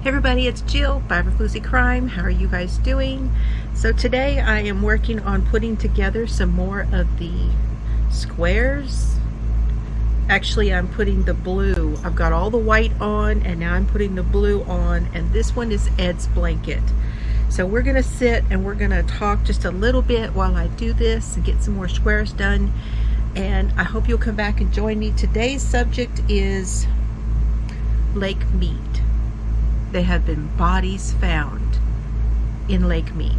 Hey everybody, it's Jill, Floozie Crime. How are you guys doing? So today I am working on putting together some more of the squares. Actually, I'm putting the blue. I've got all the white on and now I'm putting the blue on, and this one is Ed's blanket. So we're gonna sit and we're gonna talk just a little bit while I do this and get some more squares done. And I hope you'll come back and join me. Today's subject is Lake Mead. There have been bodies found in Lake Mead.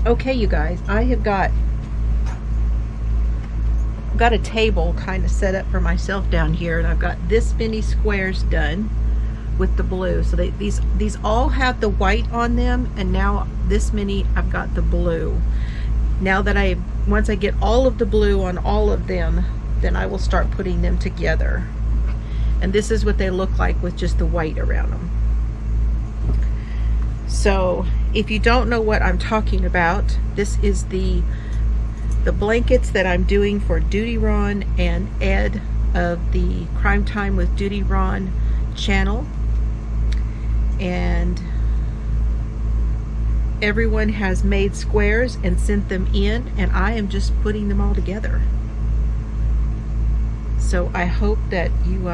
Okay, you guys, I have got a table kind of set up for myself down here, and I've got this many squares done with the blue. So these all have the white on them, and now this many I've got the blue. Now that once I get all of the blue on all of them, then I will start putting them together. And this is what they look like with just the white around them. So if you don't know what I'm talking about, this is the blankets that I'm doing for Duty Ron and Ed of the Crime Time with Duty Ron channel. And everyone has made squares and sent them in, and I am just putting them all together. So I hope that you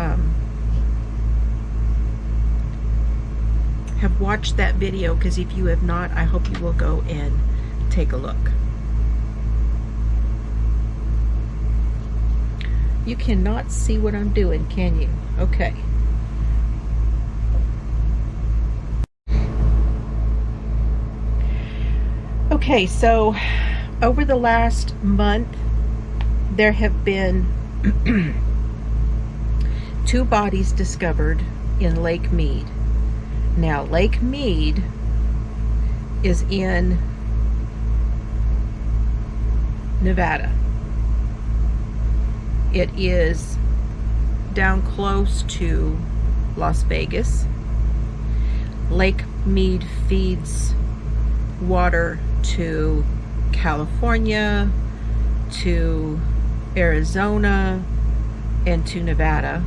have watched that video, because if you have not, I hope you will go and take a look. You cannot see what I'm doing, can you? Okay. Okay, so over the last month there have been 2 bodies discovered in Lake Mead. Now, Lake Mead is in Nevada. It is down close to Las Vegas. Lake Mead feeds water to California, to Arizona, and to Nevada.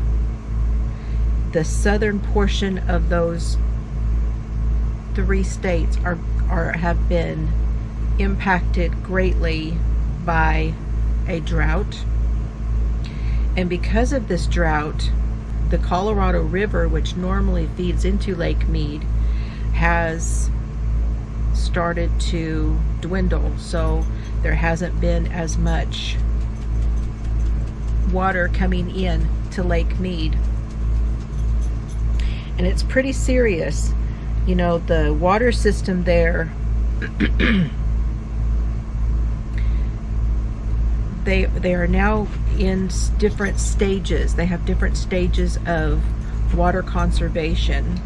The southern portion of those 3 states have been impacted greatly by a drought. And because of this drought, the Colorado River, which normally feeds into Lake Mead, has started to dwindle. So there hasn't been as much water coming in to Lake Mead. And it's pretty serious. You know, the water system there, they are now in different stages. They have different stages of water conservation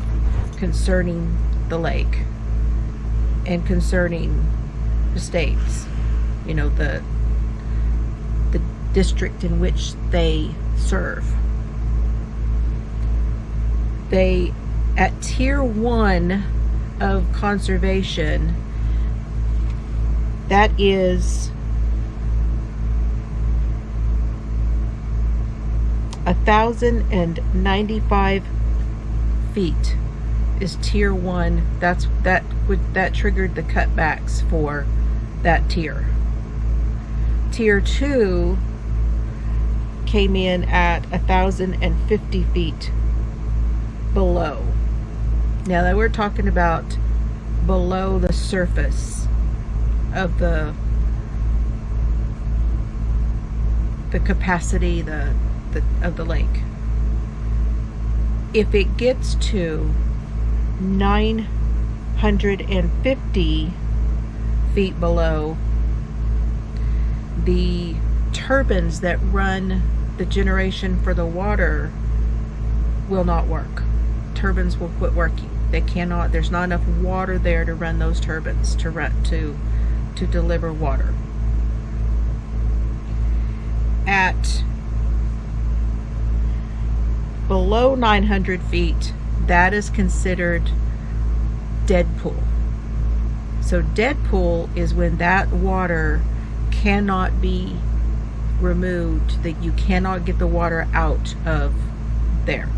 concerning the lake and concerning the states, you know, the district in which they serve. They, at tier 1 of conservation, that is 1,095 feet is tier 1. That triggered the cutbacks for that tier. Tier 2 came in at 1,050 feet below. Now we're talking about below the surface of the capacity of the lake. If it gets to 950 feet below, the turbines that run the generation for the water will not work. Turbines will quit working. They cannot, there's not enough water there to run those turbines to deliver water. At below 900 feet, that is considered dead pool. So dead pool is when that water cannot be removed, that you cannot get the water out of there.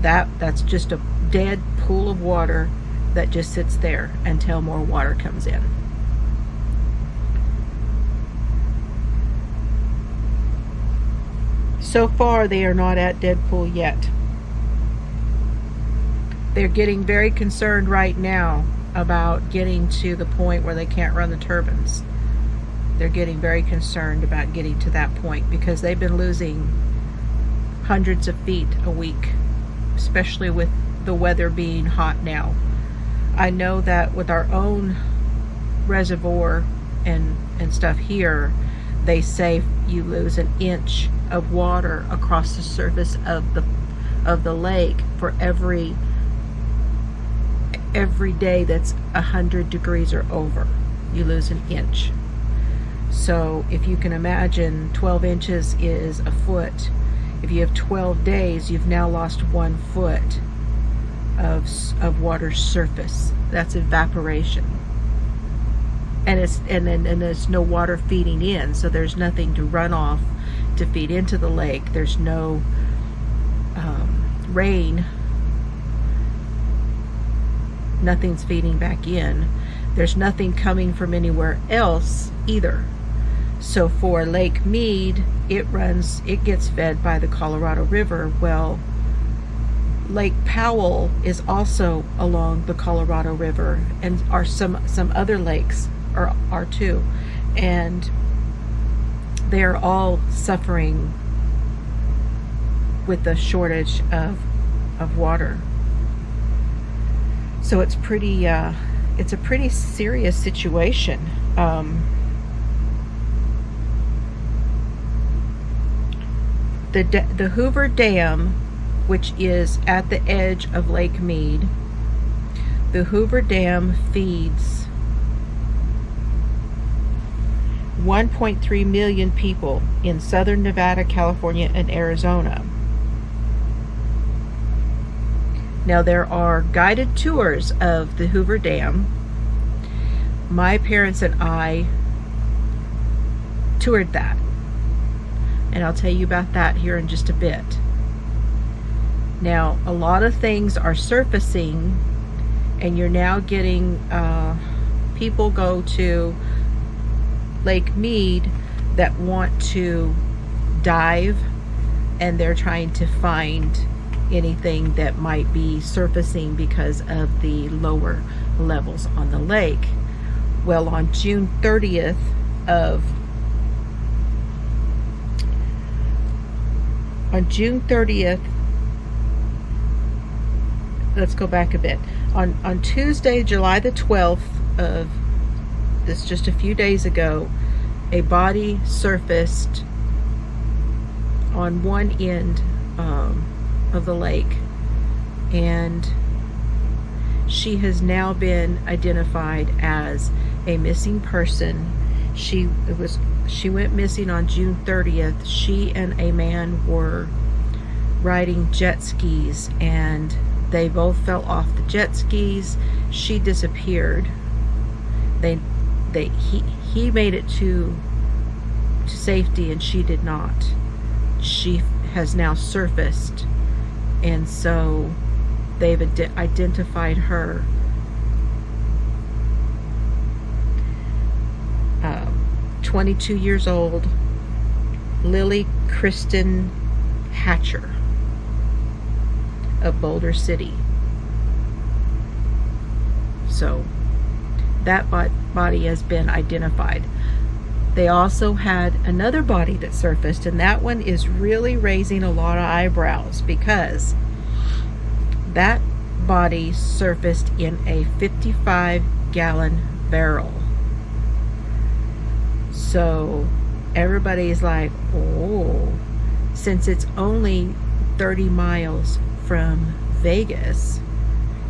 That's just a dead pool of water that just sits there until more water comes in. So far, they are not at dead pool yet. They're getting very concerned right now about getting to the point where they can't run the turbines. They're getting very concerned about getting to that point because they've been losing hundreds of feet a week, especially with the weather being hot now. I know that with our own reservoir and stuff here, they say you lose an inch of water across the surface of the lake for every day that's 100 degrees or over. You lose an inch. So if you can imagine, 12 inches is a foot. If you have 12 days, you've now lost 1 foot of water surface. That's evaporation. And there's no water feeding in, so there's nothing to run off to feed into the lake. There's no rain. Nothing's feeding back in. There's nothing coming from anywhere else either. So for Lake Mead, it gets fed by the Colorado River. Well, Lake Powell is also along the Colorado River, and are some other lakes are too, and they're all suffering with the shortage of water. So it's a pretty serious situation. The Hoover Dam, which is at the edge of Lake Mead, the Hoover Dam feeds 1.3 million people in southern Nevada, California, and Arizona. Now there are guided tours of the Hoover Dam. My parents and I toured that, and I'll tell you about that here in just a bit. Now, a lot of things are surfacing, and you're now getting people go to Lake Mead that want to dive, and they're trying to find anything that might be surfacing because of the lower levels on the lake. Well, on June 30th let's go back a bit. On Tuesday, July the 12th of this, just a few days ago, a body surfaced on one end of the lake, and she has now been identified as a missing person. She went missing on June 30th. She and a man were riding jet skis, and they both fell off the jet skis. She disappeared. He made it to safety, and she did not. She has now surfaced, and so they've identified her. 22 years old, Lily Kristen Hatcher of Boulder City. So that body has been identified. They also had another body that surfaced, and that one is really raising a lot of eyebrows because that body surfaced in a 55-gallon barrel. So everybody's like, oh, since it's only 30 miles from Vegas,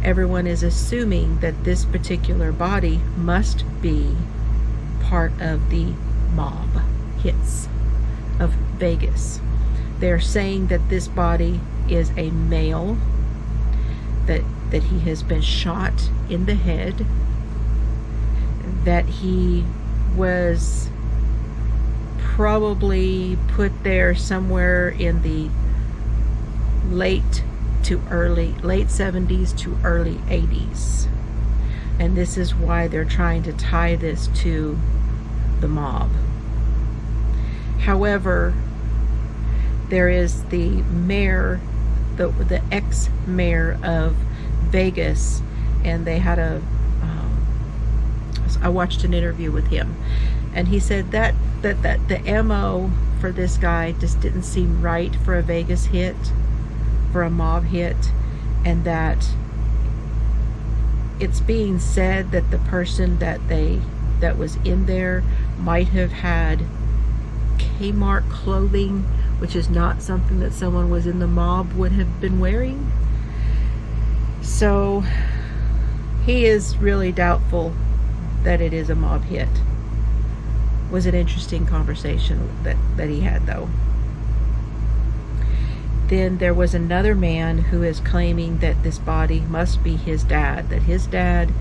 everyone is assuming that this particular body must be part of the mob hits of Vegas. They're saying that this body is a male, that he has been shot in the head, that he was probably put there somewhere in the late 70s to early 80s, and this is why they're trying to tie this to the mob. However, there is the mayor, the ex-mayor of Vegas, and they had I watched an interview with him, and he said that the MO for this guy just didn't seem right for a Vegas hit, for a mob hit, and that it's being said that the person that was in there might have had Kmart clothing, which is not something that someone was in the mob would have been wearing. So he is really doubtful that it is a mob hit. Was an interesting conversation that he had, though. Then there was another man who is claiming that this body must be his dad, that his dad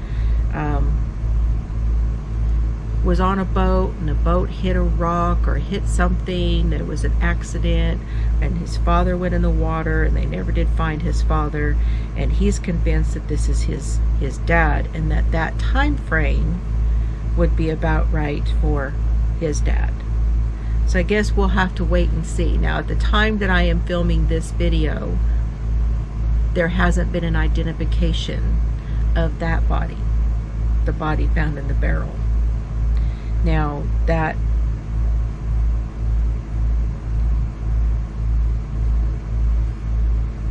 was on a boat, and the boat hit a rock or hit something, that it was an accident, and his father went in the water, and they never did find his father, and he's convinced that this is his dad, and that time frame would be about right for his dad. So I guess we'll have to wait and see. Now, at the time that I am filming this video, there hasn't been an identification of that body, the body found in the barrel. Now, that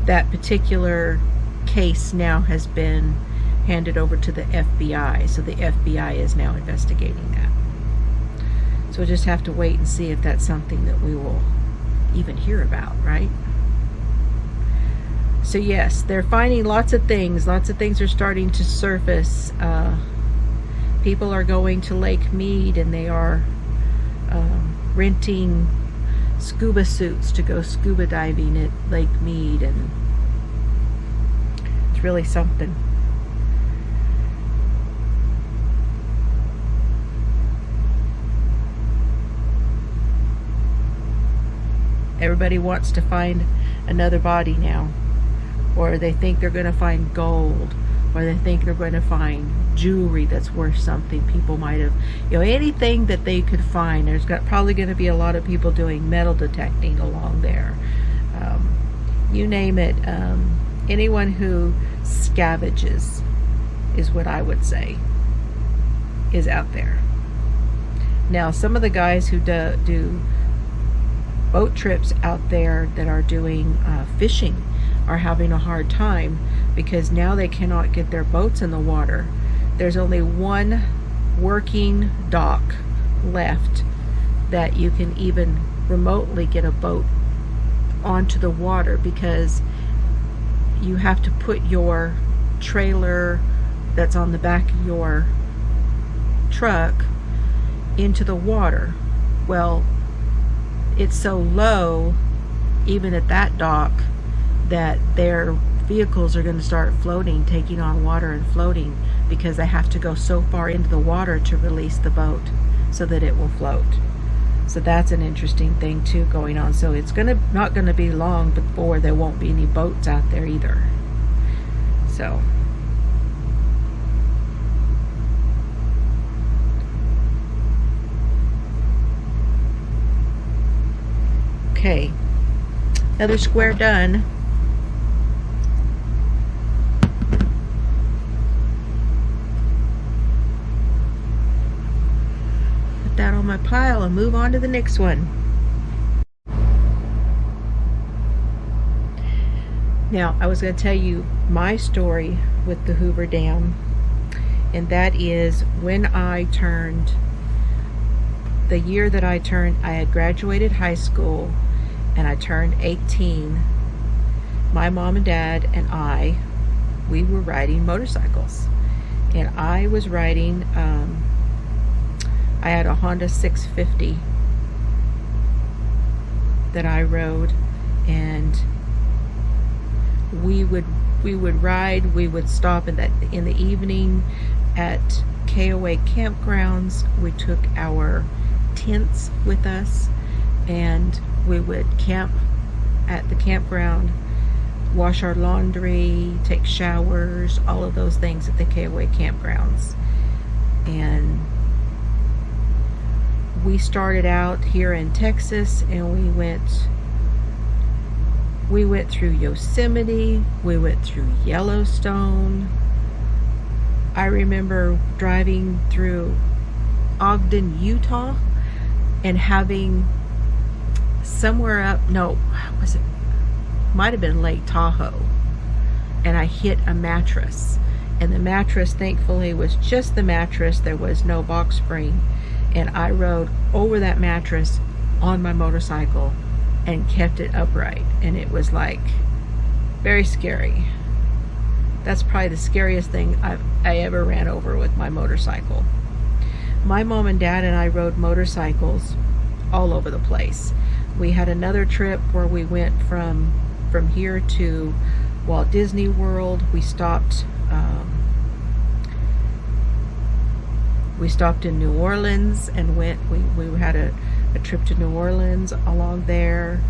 particular case now has been handed over to the FBI, so the FBI is now investigating that. So we'll just have to wait and see if that's something that we will even hear about, right? So yes, they're finding lots of things. Lots of things are starting to surface. People are going to Lake Mead, and they are renting scuba suits to go scuba diving at Lake Mead, and it's really something. Everybody wants to find another body now, or they think they're going to find gold, or they think they're going to find jewelry that's worth something. People might have, anything that they could find. There's probably going to be a lot of people doing metal detecting along there. You name it. Anyone who scavenges, is what I would say, is out there. Now, some of the guys who do boat trips out there that are doing fishing are having a hard time, because now they cannot get their boats in the water. There's only one working dock left that you can even remotely get a boat onto the water, because you have to put your trailer that's on the back of your truck into the water. Well, it's so low, even at that dock, that their vehicles are going to start floating, taking on water and floating, because they have to go so far into the water to release the boat so that it will float. So that's an interesting thing too going on. So it's not going to be long before there won't be any boats out there either. So Okay, another square done. Put that on my pile and move on to the next one. Now, I was going to tell you my story with the Hoover Dam, and that is when I turned, the year that I had graduated high school and I turned 18. My mom and dad and we were riding motorcycles, and I was riding, I had a Honda 650 that I rode, and we would ride. We would stop in the evening at KOA campgrounds. We took our tents with us, and we would camp at the campground, wash our laundry, take showers, all of those things at the KOA campgrounds. And we started out here in Texas, and we went through Yosemite, we went through Yellowstone. I remember driving through Ogden, Utah, and having somewhere up, might have been Lake Tahoe, and I hit a mattress, and the mattress thankfully was just the mattress. There was no box spring, and I rode over that mattress on my motorcycle and kept it upright, and it was like very scary. That's probably the scariest thing I ever ran over with my motorcycle. My mom and dad and I rode motorcycles all over the place. We had another trip where we went from here to Walt Disney World. We stopped in New Orleans and we had a trip to New Orleans along there.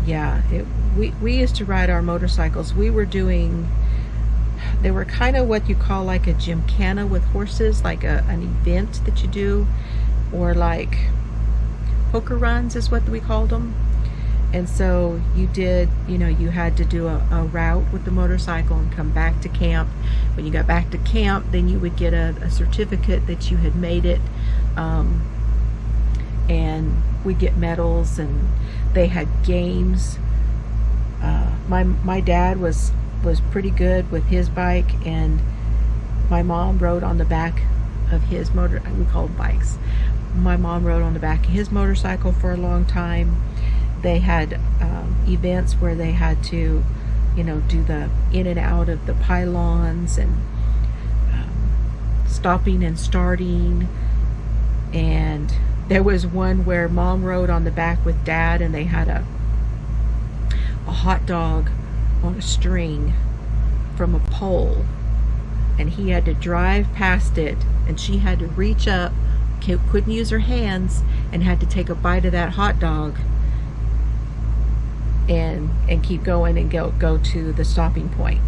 We used to ride our motorcycles. They were kind of what you call like a gymkhana with horses, like an event that you do, or like poker runs is what we called them. And so you had to do a route with the motorcycle and come back to camp. When you got back to camp, then you would get a certificate that you had made it, and we'd get medals, and they had games. My dad was pretty good with his bike, and my mom rode on the back of his we call them bikes. My mom rode on the back of his motorcycle for a long time. They had events where they had to, do the in and out of the pylons, and stopping and starting. And there was one where mom rode on the back with dad, and they had a hot dog on a string from a pole, and he had to drive past it, and she had to reach up, couldn't use her hands, and had to take a bite of that hot dog and keep going and go to the stopping point.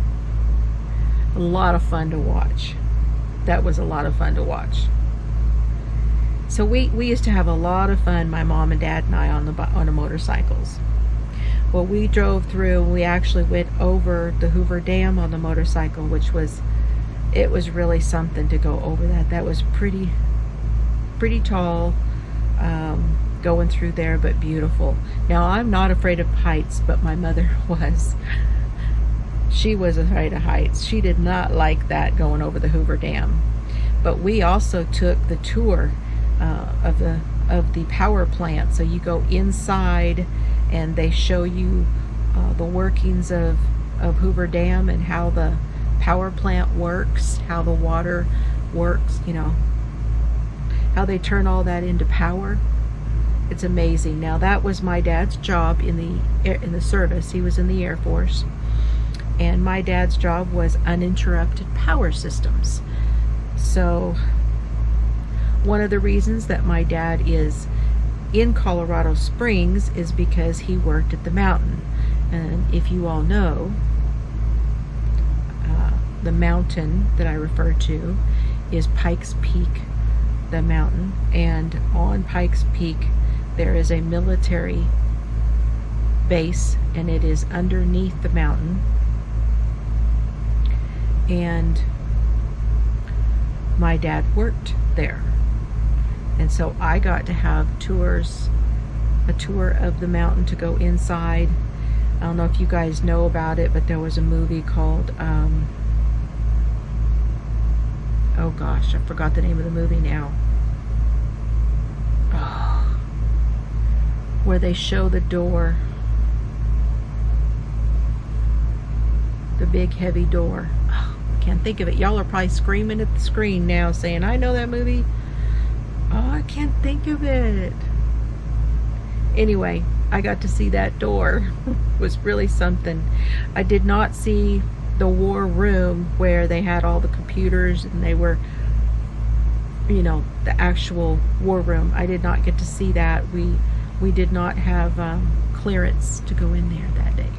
A lot of fun to watch. That was a lot of fun to watch. So we used to have a lot of fun, my mom and dad and I, on the motorcycles. Well, we drove through, we actually went over the Hoover Dam on the motorcycle, it was really something to go over that. That was pretty tall, going through there, but beautiful. Now, I'm not afraid of heights, but my mother was. She was afraid of heights. She did not like that, going over the Hoover Dam. But we also took the tour of the power plant. So you go inside, and they show you the workings of Hoover Dam and how the power plant works, how the water works, how they turn all that into power. It's amazing. Now, that was my dad's job in the service. He was in the Air Force, and my dad's job was uninterrupted power systems. So one of the reasons that my dad is in Colorado Springs is because he worked at the mountain. And if you all know, the mountain that I refer to is Pikes Peak, the mountain. And on Pikes Peak, there is a military base, and it is underneath the mountain. And my dad worked there, and so I got to have a tour of the mountain to go inside. I don't know if you guys know about it, but there was a movie called oh gosh, I forgot the name of the movie now. Oh, where they show the door, the big heavy door. Oh, I can't think of it. Y'all are probably screaming at the screen now saying, I know that movie. Oh, I can't think of it. Anyway, I got to see that door. It was really something. I did not see the war room where they had all the computers and they were, you know, the actual war room. I did not get to see that. We did not have clearance to go in there that day.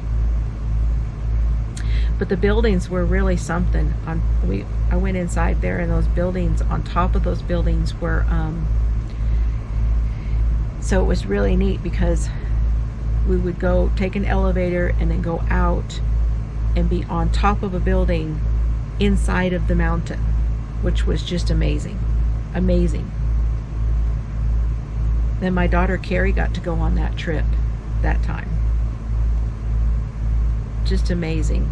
But the buildings were really something. I went inside there, and those buildings, on top of those buildings were so it was really neat, because we would go take an elevator and then go out and be on top of a building inside of the mountain, which was just amazing. Amazing. Then my daughter Carrie got to go on that trip that time. Just amazing.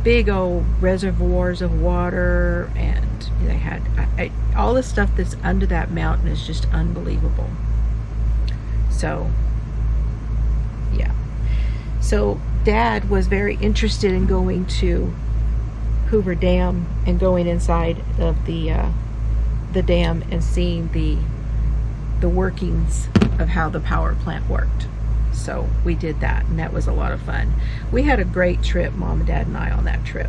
Big old reservoirs of water, and they had all the stuff that's under that mountain is just unbelievable. So yeah, so Dad was very interested in going to Hoover Dam and going inside of the dam and seeing the workings of how the power plant worked. So we did that, and that was a lot of fun. We had a great trip, Mom and Dad and I, on that trip.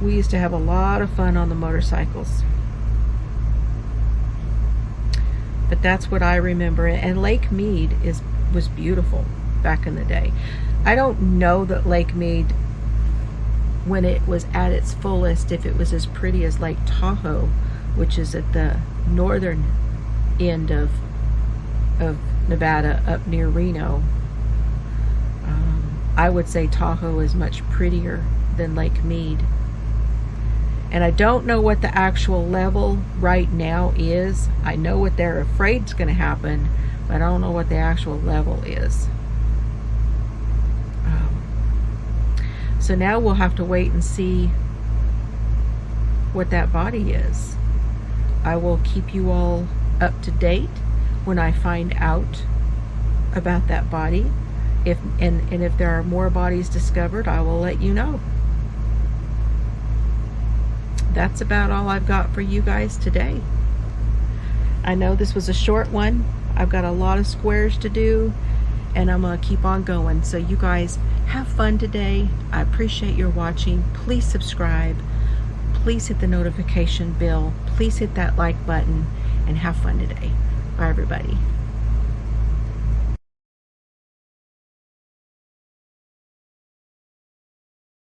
We used to have a lot of fun on the motorcycles. But that's what I remember. And Lake Mead was beautiful back in the day. I don't know that Lake Mead, when it was at its fullest, if it was as pretty as Lake Tahoe, which is at the northern end of Nevada, up near Reno. I would say Tahoe is much prettier than Lake Mead. And I don't know what the actual level right now is. I know what they're afraid is going to happen, but I don't know what the actual level is. So now we'll have to wait and see what that body is. I will keep you all up to date when I find out about that body. If there are more bodies discovered, I will let you know. That's about all I've got for you guys today. I know this was a short one. I've got a lot of squares to do, and I'm gonna keep on going. So you guys have fun today. I appreciate your watching. Please subscribe. Please hit the notification bell. Please hit that like button, and have fun today. Bye everybody.